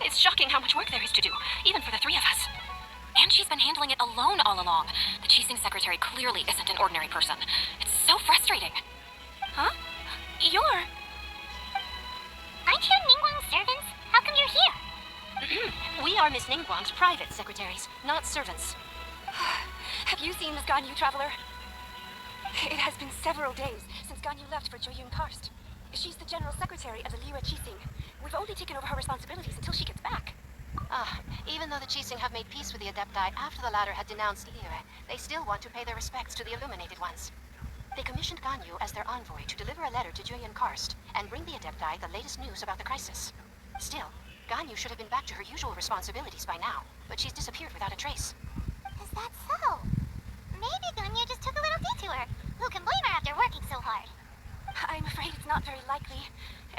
It's shocking how much work there is to do, even for the three of us. And she's been handling it alone all along. The chasing secretary clearly isn't an ordinary person. It's so frustrating. Huh? You're... Aren't you Ningguang's servants? How come you're here? We are Miss Ningguang's private secretaries, not servants. Have you seen Miss Ganyu, Traveler? It has been several days since Ganyu left for Joyun Karst. She's the general secretary of the Liwa Qixing. We've only taken over her responsibilities until she gets back. Even though the Qixing have made peace with the Adepti after the latter had denounced Liwa, they still want to pay their respects to the Illuminated Ones. They commissioned Ganyu as their envoy to deliver a letter to Joyun Karst and bring the Adepti the latest news about the crisis. Still, Ganyu should have been back to her usual responsibilities by now, but she's disappeared without a trace. Is that so? Maybe Ganyu just took a little detour. Who can blame her after working so hard? I'm afraid it's not very likely.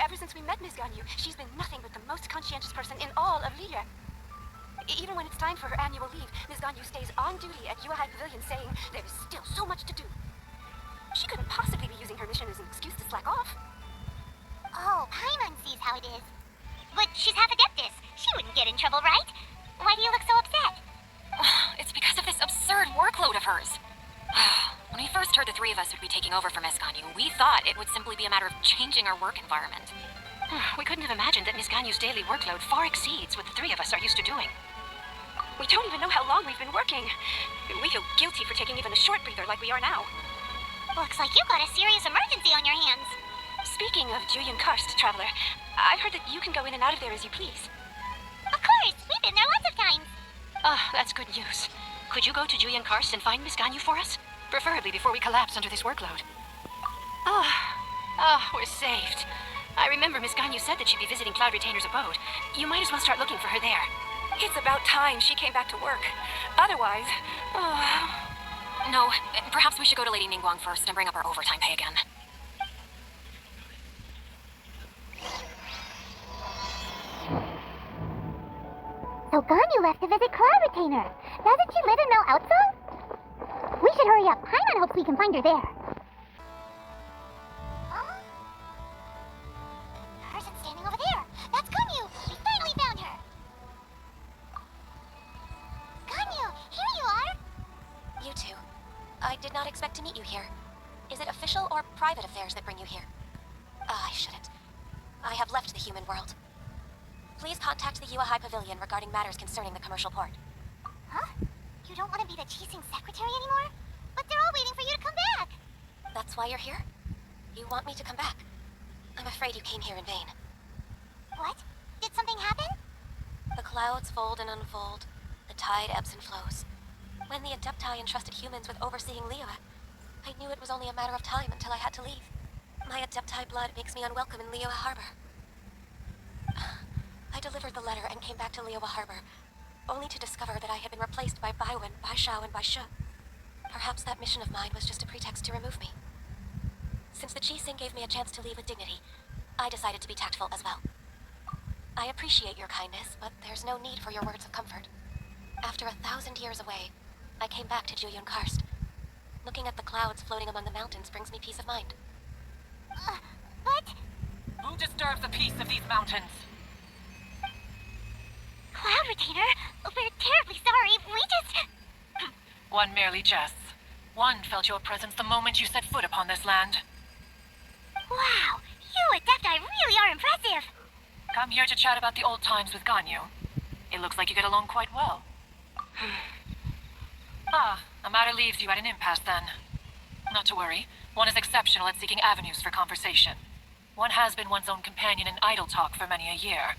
Ever since we met Miss Ganyu, she's been nothing but the most conscientious person in all of Liya. Even when it's time for her annual leave, Miss Ganyu stays on duty at Yuehai Pavilion saying there is still so much to do. She couldn't possibly be using her mission as an excuse to slack off. Oh, Paimon sees how it is. But she's half Adeptus. She wouldn't get in trouble, right? Why do you look so upset? It's because of this absurd workload of hers. When we first heard the three of us would be taking over for Miss Ganyu, we thought it would simply be a matter of changing our work environment. We couldn't have imagined that Miss Ganyu's daily workload far exceeds what the three of us are used to doing. We don't even know how long we've been working. We feel guilty for taking even a short breather like we are now. Looks like you got a serious emergency on your hands. Speaking of Joyun Karst, Traveler, I've heard that you can go in and out of there as you please. Of course, we've been there lots of times. That's good news. Could you go to Joyun Karst and find Miss Ganyu for us? Preferably before we collapse under this workload. We're saved. I remember Miss Ganyu said that she'd be visiting Cloud Retainer's abode. You might as well start looking for her there. It's about time she came back to work. Otherwise, No, perhaps we should go to Lady Ningguang first and bring up our overtime pay again. So Ganyu left to visit Cloud Retainer. Doesn't she live in Mel Outsong? We should hurry up. Paimon hopes we can find her there. Huh? Person standing over there. That's Ganyu. We finally found her. Ganyu, here you are. You two. I did not expect to meet you here. Is it official or private affairs that bring you here? I shouldn't. I have left the human world. Please contact the Yuehai Pavilion regarding matters concerning the commercial port. Huh? You don't want to be the chasing secretary anymore, but they're all waiting for you to come back. That's why you're here? You want me to come back? I'm afraid you came here in vain. What? Did something happen? The clouds fold and unfold. The tide ebbs and flows. When the Adepti entrusted humans with overseeing Liyue, I knew it was only a matter of time until I had to leave. My Adepti blood makes me unwelcome in Liyue Harbor. I delivered the letter and came back to Liyue Harbor, only to discover that I had been replaced by Baiwen, Baishao, and Baishu. Perhaps that mission of mine was just a pretext to remove me. Since the Qixing gave me a chance to leave with dignity, I decided to be tactful as well. I appreciate your kindness, but there's no need for your words of comfort. After 1,000 years away, I came back to Jueyun Karst. Looking at the clouds floating among the mountains brings me peace of mind. But... Who disturbs the peace of these mountains? Cloud Retainer, we're terribly sorry. We just... One merely jests. One felt your presence the moment you set foot upon this land. Wow, you Adepti really are impressive. Come here to chat about the old times with Ganyu. It looks like you get along quite well. A matter leaves you at an impasse then. Not to worry, one is exceptional at seeking avenues for conversation. One has been one's own companion in idle talk for many a year.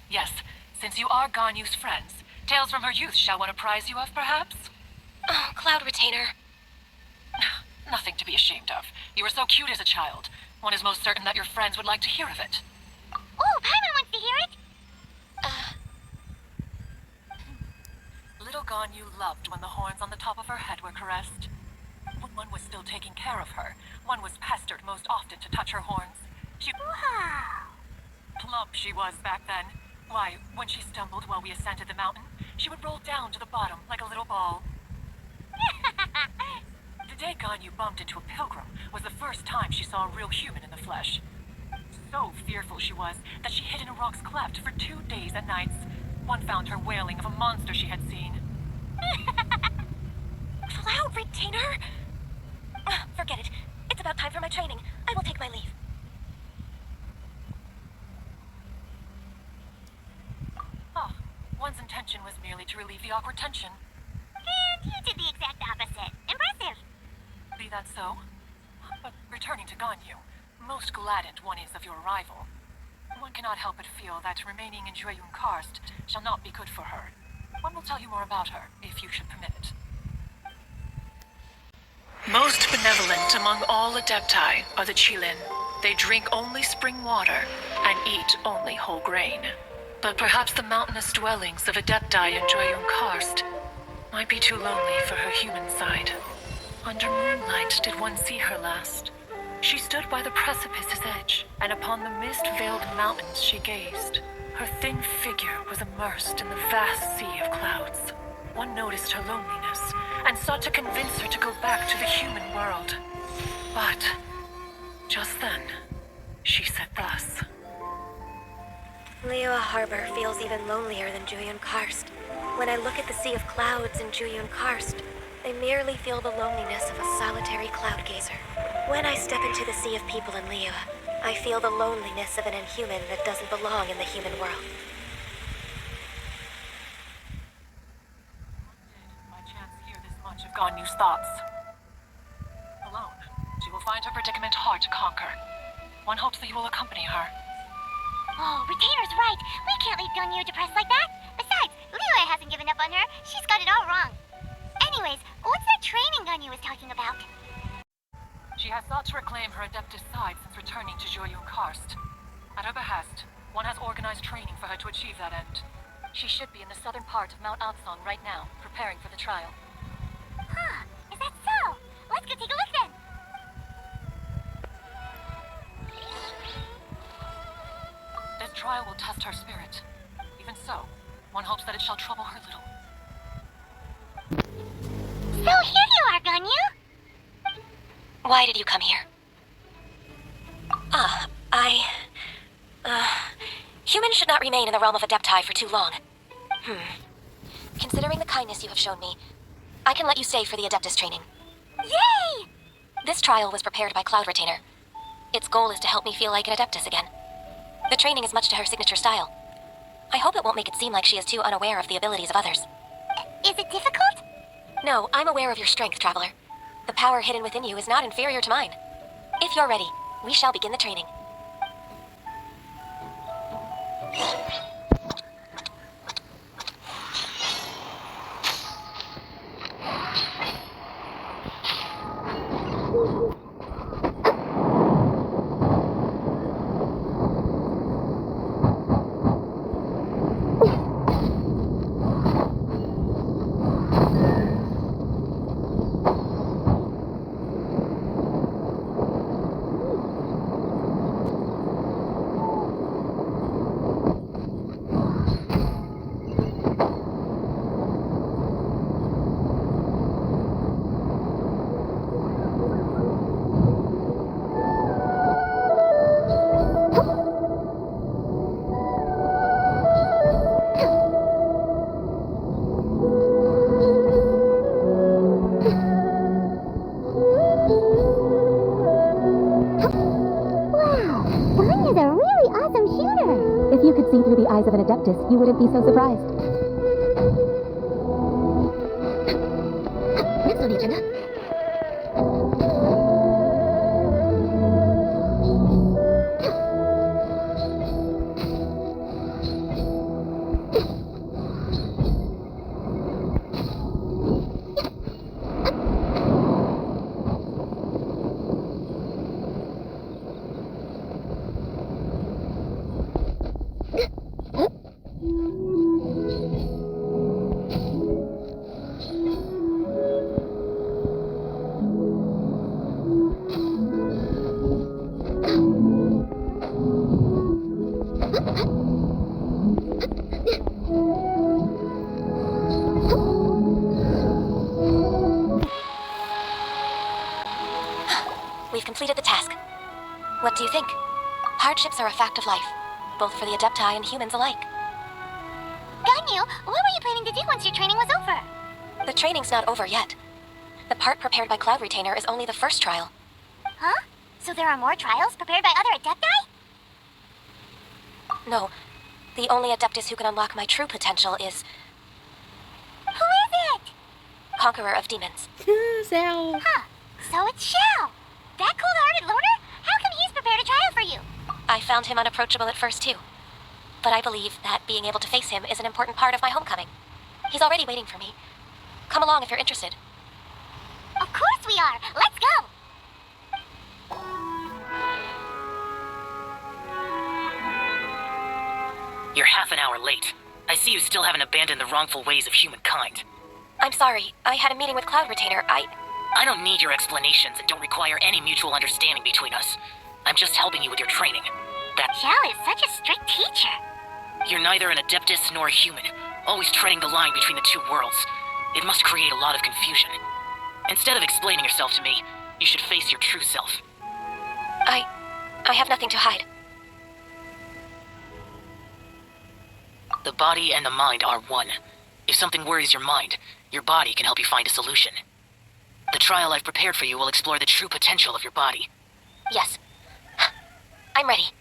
Yes, since you are Ganyu's friends, tales from her youth shall one apprise you of, perhaps? Oh, Cloud Retainer. Nothing to be ashamed of. You were so cute as a child. One is most certain that your friends would like to hear of it. Oh, Paimon wants to hear it. Little Ganyu loved when the horns on the top of her head were caressed. When one was still taking care of her, one was pestered most often to touch her horns. Wow. Plump she was back then. Why, when she stumbled while we ascended the mountain, she would roll down to the bottom like a little ball. The day Ganyu bumped into a pilgrim was the first time she saw a real human in the flesh. So fearful she was that she hid in a rock's cleft for 2 days and nights. One found her wailing of a monster she had seen. Cloud Retainer? Forget it. It's about time for my training. I will take my leave. One's intention was merely to relieve the awkward tension. And you did the exact opposite. Impressive. Be that so? But returning to Ganyu, most gladdened one is of your arrival. One cannot help but feel that remaining in Jueyun Karst shall not be good for her. One will tell you more about her, if you should permit it. Most benevolent among all Adepti are the Qilin. They drink only spring water and eat only whole grain. But perhaps the mountainous dwellings of Adepti in Jueyun Karst might be too lonely for her human side. Under moonlight did one see her last. She stood by the precipice's edge, and upon the mist-veiled mountains she gazed. Her thin figure was immersed in the vast sea of clouds. One noticed her loneliness, and sought to convince her to go back to the human world. But, just then, she said thus. Liyue Harbor feels even lonelier than Jueyun Karst. When I look at the sea of clouds in Jueyun Karst, I merely feel the loneliness of a solitary cloud gazer. When I step into the sea of people in Liyue, I feel the loneliness of an inhuman that doesn't belong in the human world. By chance hear this much of Ganyu's thoughts. Alone, she will find her predicament hard to conquer. One hopes that you will accompany her. Oh, Retainer's right. We can't leave Ganyu depressed like that. Besides, Liyue hasn't given up on her. She's got it all wrong. Anyways, what's that training Ganyu was talking about? She has sought to reclaim her Adeptus side since returning to Jueyun Karst. At her behest, one has organized training for her to achieve that end. She should be in the southern part of Mount Atsong right now, preparing for the trial. Huh, is that so? Let's go take a look then. This trial will test her spirit. Even so, one hopes that it shall trouble her little. So here you are, Ganyu. Why did you come here? Humans should not remain in the realm of Adepti for too long. Considering the kindness you have shown me, I can let you stay for the Adeptus training. Yay! This trial was prepared by Cloud Retainer. Its goal is to help me feel like an Adeptus again. The training is much to her signature style. I hope it won't make it seem like she is too unaware of the abilities of others. Is it difficult? No, I'm aware of your strength, Traveler. The power hidden within you is not inferior to mine. If you're ready, we shall begin the training. If you could see through the eyes of an Adeptus, you wouldn't be so surprised. Next on the agenda. We've completed the task. What do you think? Hardships are a fact of life, both for the Adepti and humans alike. Ganyu, what were you planning to do once your training was over? The training's not over yet. The part prepared by Cloud Retainer is only the first trial. Huh? So there are more trials prepared by other Adepti? No, the only Adeptus who can unlock my true potential is Who is it? Conqueror of Demons. Huh. So it's Shao. That cold-hearted loner? How come he's prepared a trial for you? I found him unapproachable at first, too. But I believe that being able to face him is an important part of my homecoming. He's already waiting for me. Come along if you're interested. Of course we are. Let's go. You're half an hour late. I see you still haven't abandoned the wrongful ways of humankind. I'm sorry. I had a meeting with Cloud Retainer. I don't need your explanations and don't require any mutual understanding between us. I'm just helping you with your training. Shao is such a strict teacher. You're neither an Adeptus nor a human, always treading the line between the two worlds. It must create a lot of confusion. Instead of explaining yourself to me, you should face your true self. I have nothing to hide. The body and the mind are one. If something worries your mind, your body can help you find a solution. The trial I've prepared for you will explore the true potential of your body. Yes. I'm ready.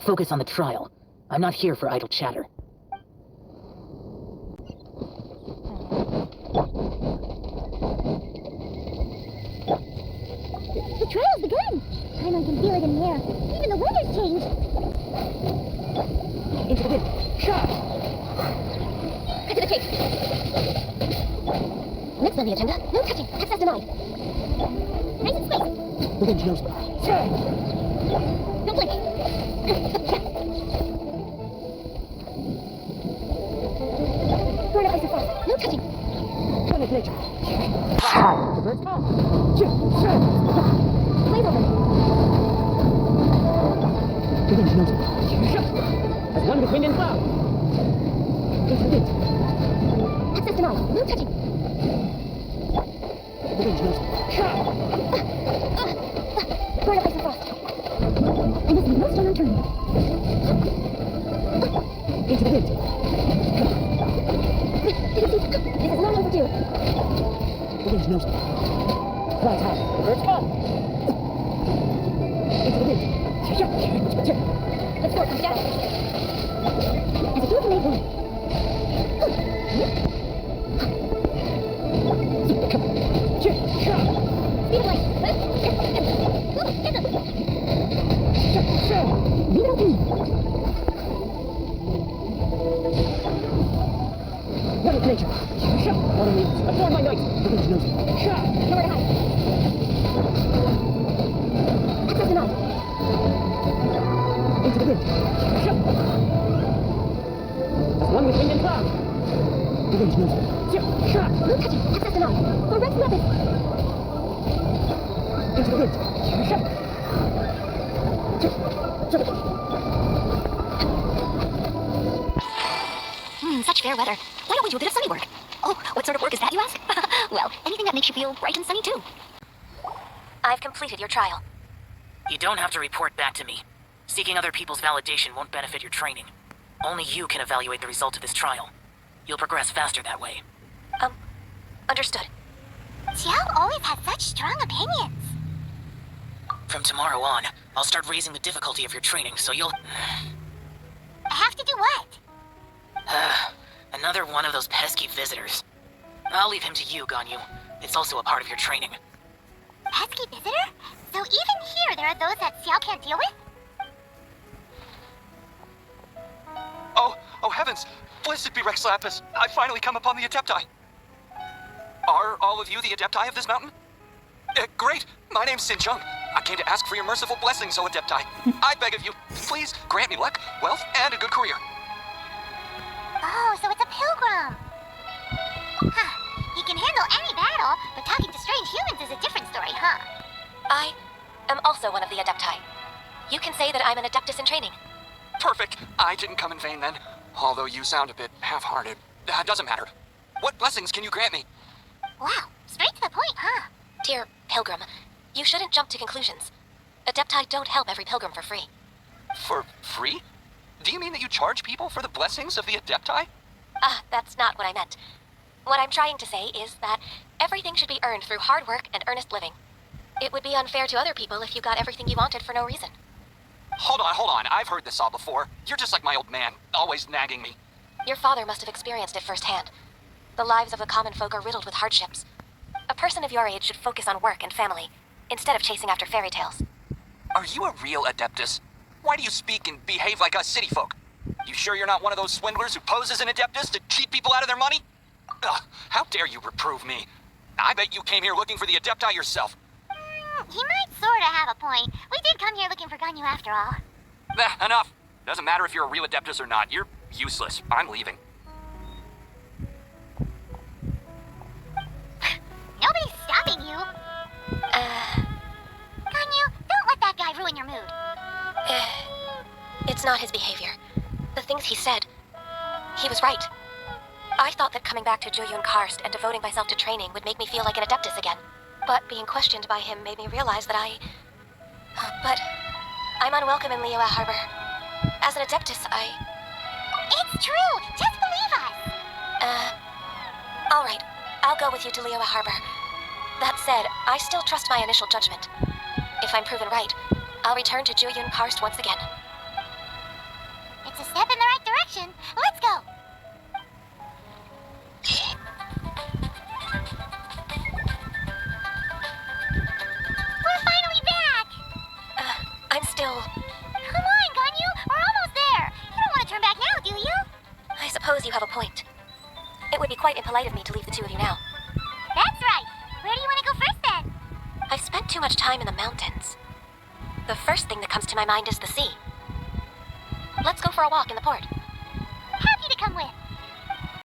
Focus on the trial. I'm not here for idle chatter. The trail's begun. Paimon can feel it in the air. Even the weather's changed. Into the wind. Sharp. Cut to the chase. Next on the agenda. No touching. Access denied. Nice and space. The wind knows me. Sir. Don't blink. Burn up ice and frost. No touching. Turn it nature. The bird's call. Jim. Sir. Blaze open. The wind knows me. As one with wind and cloud. Into the wind. Access denied. No touching. The wind knows me. Burn up ice and frost. I must be most on our turn. Into the wind. Quick, take a seat. This is long overdue. The wind knows me. Flies high. The bird's call. Into the wind. Let's go, come down. As a group made one. Come on. Speed of light. Leave it open. What is nature? What are needs? Adorn my night. Nowhere to hide. Access denied. Into the wind. As one with wind and cloud. The wind knows me. No touching. Access denied. For rest weapon. Into the wind. Such fair weather. Why don't we do a bit of sunny work? Oh, what sort of work is that, you ask? Well, anything that makes you feel bright and sunny, too. I've completed your trial. You don't have to report back to me. Seeking other people's validation won't benefit your training. Only you can evaluate the result of this trial. You'll progress faster that way. Understood. Xiao always has such strong opinions. From tomorrow on, I'll start raising the difficulty of your training, so you'll... Have to do what? Another one of those pesky visitors. I'll leave him to you, Ganyu. It's also a part of your training. Pesky visitor? So even here there are those that Xiao can't deal with? Oh heavens! Blessed be Rex Lapis! I've finally come upon the Adepti! Are all of you the Adepti of this mountain? Great! My name's Sin Chung. I came to ask for your merciful blessings, O Adepti. I beg of you, please grant me luck, wealth, and a good career. Oh, so it's a pilgrim. Huh. He can handle any battle, but talking to strange humans is a different story, huh? I am also one of the Adepti. You can say that I'm an Adeptus in training. Perfect. I didn't come in vain then. Although you sound a bit half-hearted. Doesn't matter. What blessings can you grant me? Wow, straight to the point, huh? Dear Pilgrim, you shouldn't jump to conclusions. Adepti don't help every pilgrim for free. For free? Do you mean that you charge people for the blessings of the Adepti? That's not what I meant. What I'm trying to say is that everything should be earned through hard work and earnest living. It would be unfair to other people if you got everything you wanted for no reason. Hold on. I've heard this all before. You're just like my old man, always nagging me. Your father must have experienced it firsthand. The lives of the common folk are riddled with hardships. A person of your age should focus on work and family, instead of chasing after fairy tales. Are you a real Adeptus? Why do you speak and behave like us city folk? You sure you're not one of those swindlers who poses an Adeptus to cheat people out of their money? Ugh, how dare you reprove me? I bet you came here looking for the Adepti yourself. He might sorta have a point. We did come here looking for Ganyu after all. Enough. Doesn't matter if you're a real Adeptus or not. You're useless. I'm leaving. Nobody's stopping you. Ganyu, don't let that guy ruin your mood. It's not his behavior. The things he said, he was right. I thought that coming back to Jueyun Karst and devoting myself to training would make me feel like an Adeptus again. But being questioned by him made me realize that But I'm unwelcome in Liyue Harbor. As an Adeptus, It's true! Just believe us! All right. I'll go with you to Liyue Harbor. That said, I still trust my initial judgment. If I'm proven right, I'll return to Jueyun Karst once again. It's a step in the right direction. Let's go! We're finally back! I'm still... Come on, Ganyu! We're almost there! You don't want to turn back now, do you? I suppose you have a point. It would be quite impolite of me to leave the two of you now. That's right! Where do you want to go first, then? I've spent too much time in the mountains. The first thing that comes to my mind is the sea. Let's go for a walk in the port. Happy to come with.